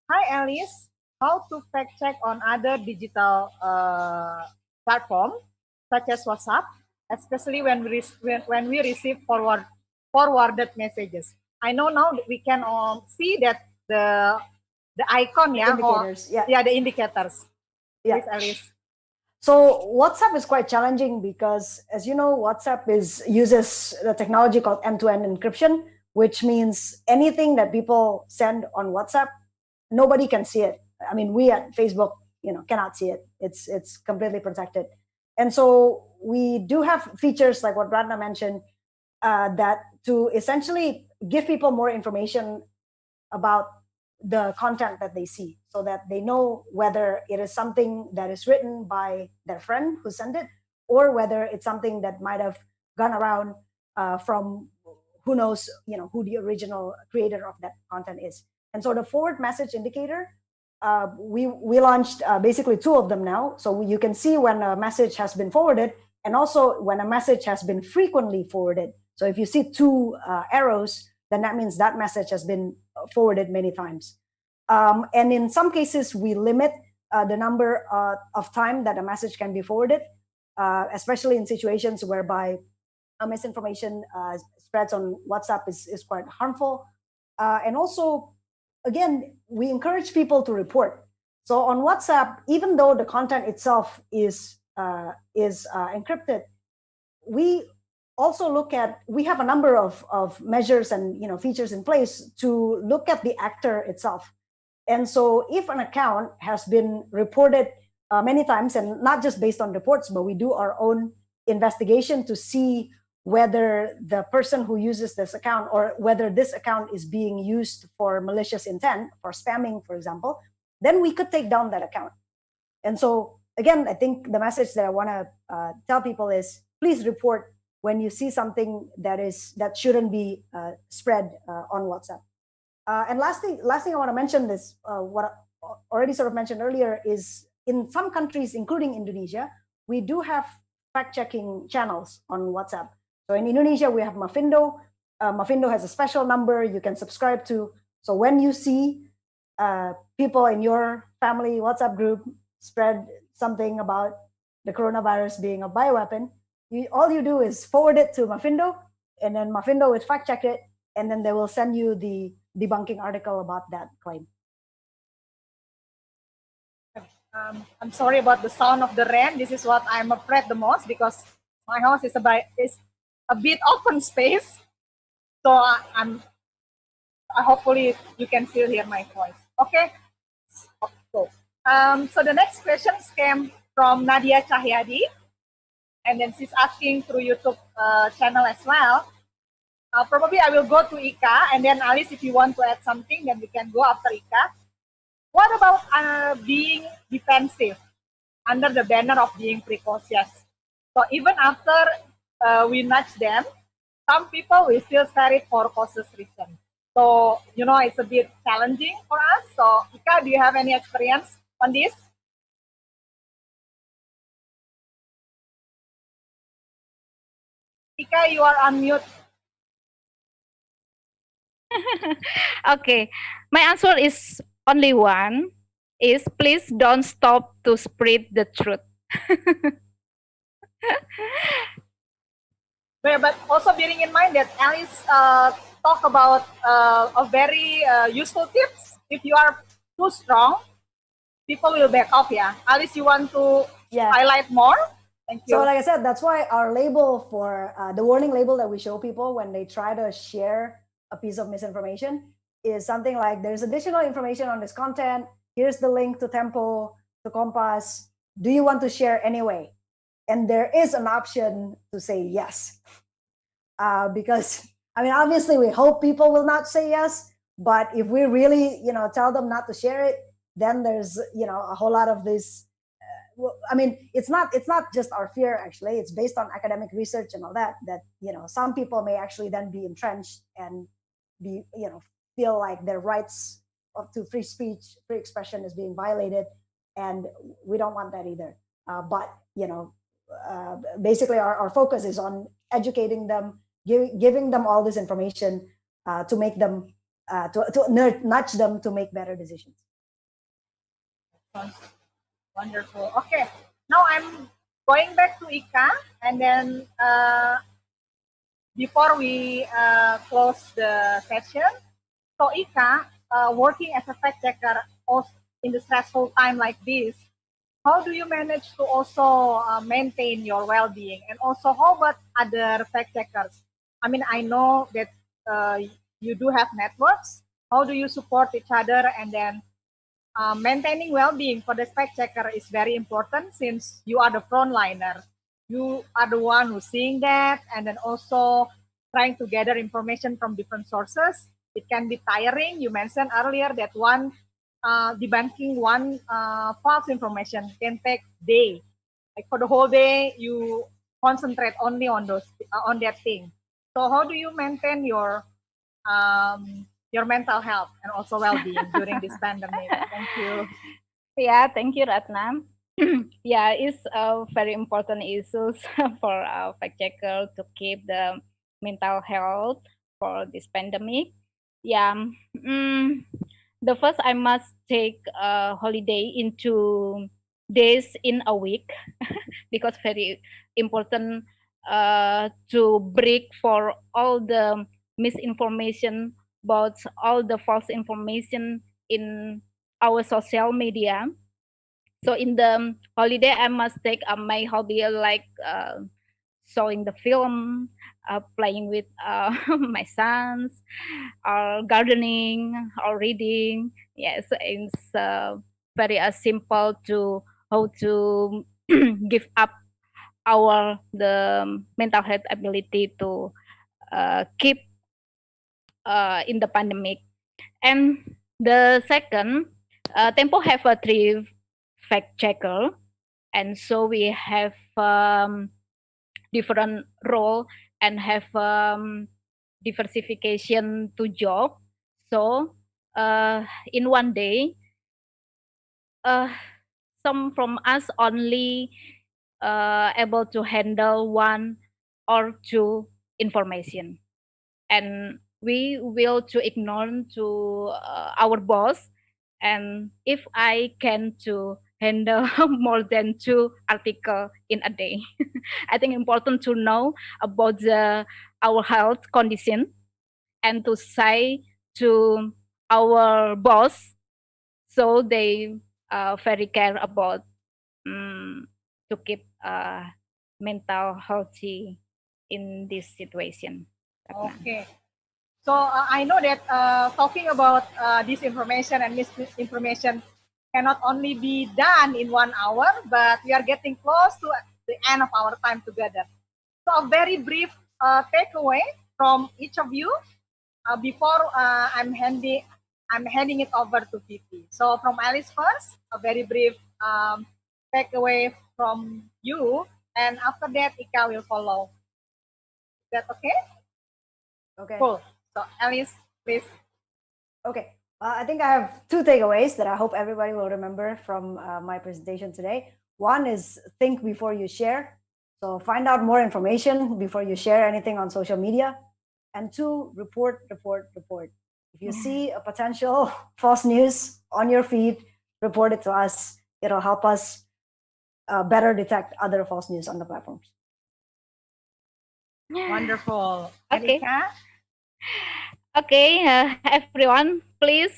B: Hi Alice, how to fact check on other digital platform such as WhatsApp, especially when we receive forwarded messages. I know now that we can see that the icon,
C: indicators,
B: the indicators.
C: Yeah.
B: Please, Alice.
C: So WhatsApp is quite challenging because, as you know, WhatsApp uses the technology called end-to-end encryption, which means anything that people send on WhatsApp, nobody can see it. I mean, we at Facebook, cannot see it. It's completely protected. And so we do have features like what Ratna mentioned, that to essentially give people more information about the content that they see, so that they know whether it is something that is written by their friend who sent it, or whether it's something that might have gone around from who knows, who the original creator of that content is. And so the forward message indicator, we launched basically 2 of them now. So you can see when a message has been forwarded, and also when a message has been frequently forwarded. So if you see 2 arrows, then that means that message has been forwarded many times. And in some cases, we limit the number of time that a message can be forwarded, especially in situations whereby misinformation spreads on WhatsApp is quite harmful. And also, again, we encourage people to report. So on WhatsApp, even though the content itself is encrypted, we also we have a number of measures and features in place to look at the actor itself. And so if an account has been reported many times, and not just based on reports, but we do our own investigation to see whether the person who uses this account or whether this account is being used for malicious intent, for spamming, for example, then we could take down that account. And so again, I think the message that I want to tell people is please report when you see something that shouldn't be spread on WhatsApp. And last thing I want to mention is what I already sort of mentioned earlier is in some countries, including Indonesia, we do have fact-checking channels on WhatsApp. So in Indonesia, we have Mafindo. Mafindo has a special number you can subscribe to. So when you see people in your family WhatsApp group spread something about the coronavirus being a bioweapon, all you do is forward it to Mafindo, and then Mafindo will fact check it, and then they will send you the debunking article about that claim.
B: I'm sorry about the sound of the rain. This is what I'm afraid the most because my house is a bit open space. So hopefully you can still hear my voice. Okay. So the next questions came from Nadia Cahyadi, and then she's asking through YouTube channel as well. Probably I will go to Ika, and then Alice, if you want to add something, then we can go after Ika. What about being defensive under the banner of being precautious? So even after we nudge them, some people will still share it for cautious reasons. So, it's a bit challenging for us. So, Ika, do you have any experience on this? Ika, you are on mute.
D: Okay, my answer is only one, is please don't stop to spread the truth.
B: But also bearing in mind that Alice talk about a very useful tips. If you are too strong, people will back off. Yeah, Alice, you want to highlight more? Thank you.
C: So like I said, that's why our label for the warning label that we show people when they try to share a piece of misinformation is something like, there's additional information on this content. Here's the link to Tempo, to Kompas. Do you want to share anyway? And there is an option to say yes. Because, obviously we hope people will not say yes, but if we really, tell them not to share it, then there's, a whole lot of this. It's not just our fear, actually. It's based on academic research and all that, some people may actually then be entrenched and be, feel like their rights to free speech, free expression is being violated. And we don't want that either. But, basically our focus is on educating them, giving them all this information to make them, to nudge them to make better decisions.
B: Wonderful. Okay, now I'm going back to Ika, and then before we close the session, so Ika, working as a fact checker in the stressful time like this, how do you manage to also maintain your well-being? And also, how about other fact checkers? I know that you do have networks. How do you support each other? And then maintaining well-being for the fact checker is very important since you are the frontliner. You are the one who's seeing that, and then also trying to gather information from different sources. It can be tiring. You mentioned earlier that debunking one false information can take day. Like for the whole day, you concentrate only on that thing. So how do you maintain your mental health and also well-being during this pandemic? Thank you.
D: Yeah, thank you, Ratna. Yeah, it's a very important issue for our fact checker to keep the mental health for this pandemic. Yeah, the first I must take a holiday into days in a week because very important to break for all the misinformation about all the false information in our social media. So in the holiday, I must take my hobby like showing the film, playing with my sons, or gardening, or reading. Yes, it's very simple to how to give up our the mental health ability to keep in the pandemic. And the second, Tempo have a three fact checker, and so we have different role and have diversification to job. So in one day, uh, some from us only able to handle one or two information, and we will to ignore to our boss. And if I can to handle more than two article in a day, I think important to know about the our health condition and to say to our boss, so they very care about to keep mental healthy in this situation.
B: Okay. So I know that talking about disinformation and misinformation cannot only be done in 1 hour, but we are getting close to the end of our time together. So a very brief takeaway from each of you before I'm handing it over to Vivi. So from Alice first, a very brief takeaway from you, and after that Ika will follow. Is that okay?
C: Okay.
B: Cool. So Alice, please.
C: Okay. I think I have two takeaways that I hope everybody will remember from my presentation today. One is think before you share. So find out more information before you share anything on social media. And two, report. If you see a potential false news on your feed, report it to us. It'll help us better detect other false news on the platforms.
B: Wonderful.
D: Okay.
B: Erika?
D: Okay, everyone, please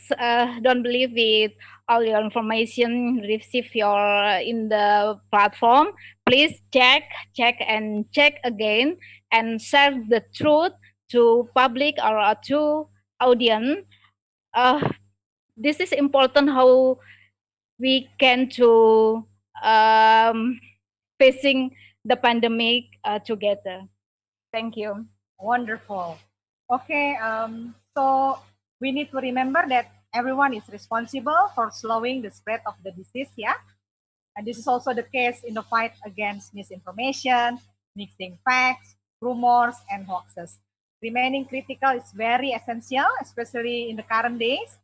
D: don't believe with all your information receive your in the platform. Please check and check again and share the truth to public or to audience. This is important how we can to facing the pandemic together. Thank you.
B: Wonderful. Okay, so we need to remember that everyone is responsible for slowing the spread of the disease, yeah? And this is also the case in the fight against misinformation, mixing facts, rumors, and hoaxes. Remaining critical is very essential, especially in the current days.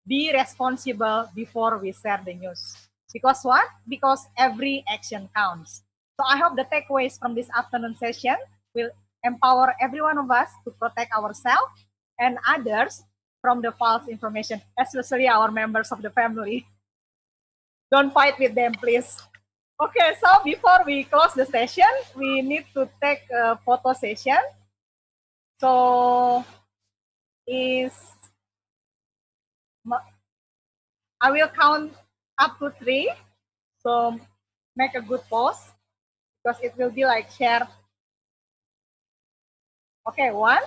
B: Be responsible before we share the news. Because what? Because every action counts. So I hope the takeaways from this afternoon session will empower every one of us to protect ourselves and others from the false information, especially our members of the family. Don't fight with them, please. Okay, so before we close the session, we need to take a photo session. So I will count up to 3. So make a good pose because it will be like share. Okay, 1,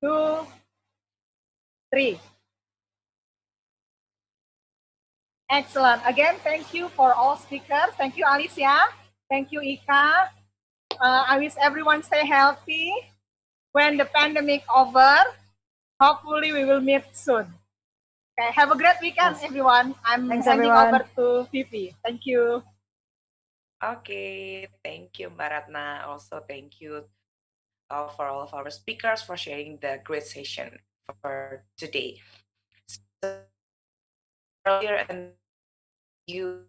B: 2, 3. Excellent. Again, thank you for all speakers. Thank you, Alicia. Thank you, Ika. I wish everyone stay healthy. When the pandemic over, hopefully we will meet soon. Okay, have a great weekend, everyone. I'm handing over to Vivi. Thank you.
A: Okay, thank you, Mbak Ratna. Also, thank you for all of our speakers for sharing the great session for today. So, earlier, and you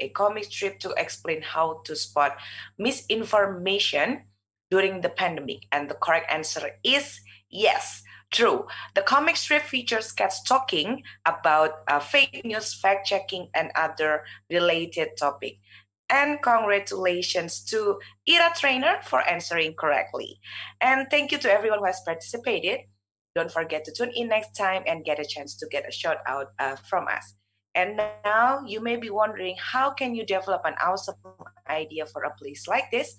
A: a comic strip to explain how to spot misinformation during the pandemic, and the correct answer is yes. True. The comic strip features cats talking about fake news, fact checking, and other related topic. And congratulations to Ira Trainer for answering correctly. And thank you to everyone who has participated. Don't forget to tune in next time and get a chance to get a shout out from us. And now you may be wondering, how can you develop an awesome idea for a place like this?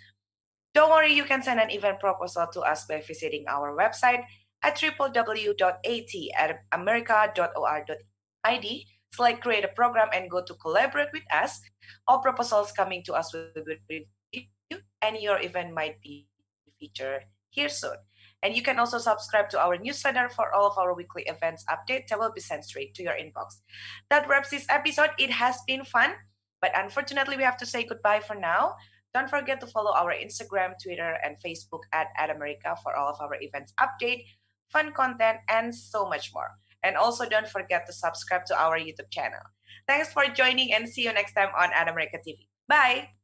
A: Don't worry, you can send an event proposal to us by visiting our website at www.at@america.or.id. Select create a program and go to collaborate with us. All proposals coming to us will be reviewed, and your event might be featured here soon. And you can also subscribe to our newsletter for all of our weekly events updates that will be sent straight to your inbox. That wraps this episode. It has been fun, but unfortunately, we have to say goodbye for now. Don't forget to follow our Instagram, Twitter, and Facebook at @America for all of our events update, fun content, and so much more. And also don't forget to subscribe to our YouTube channel. Thanks for joining and see you next time on @America TV. Bye!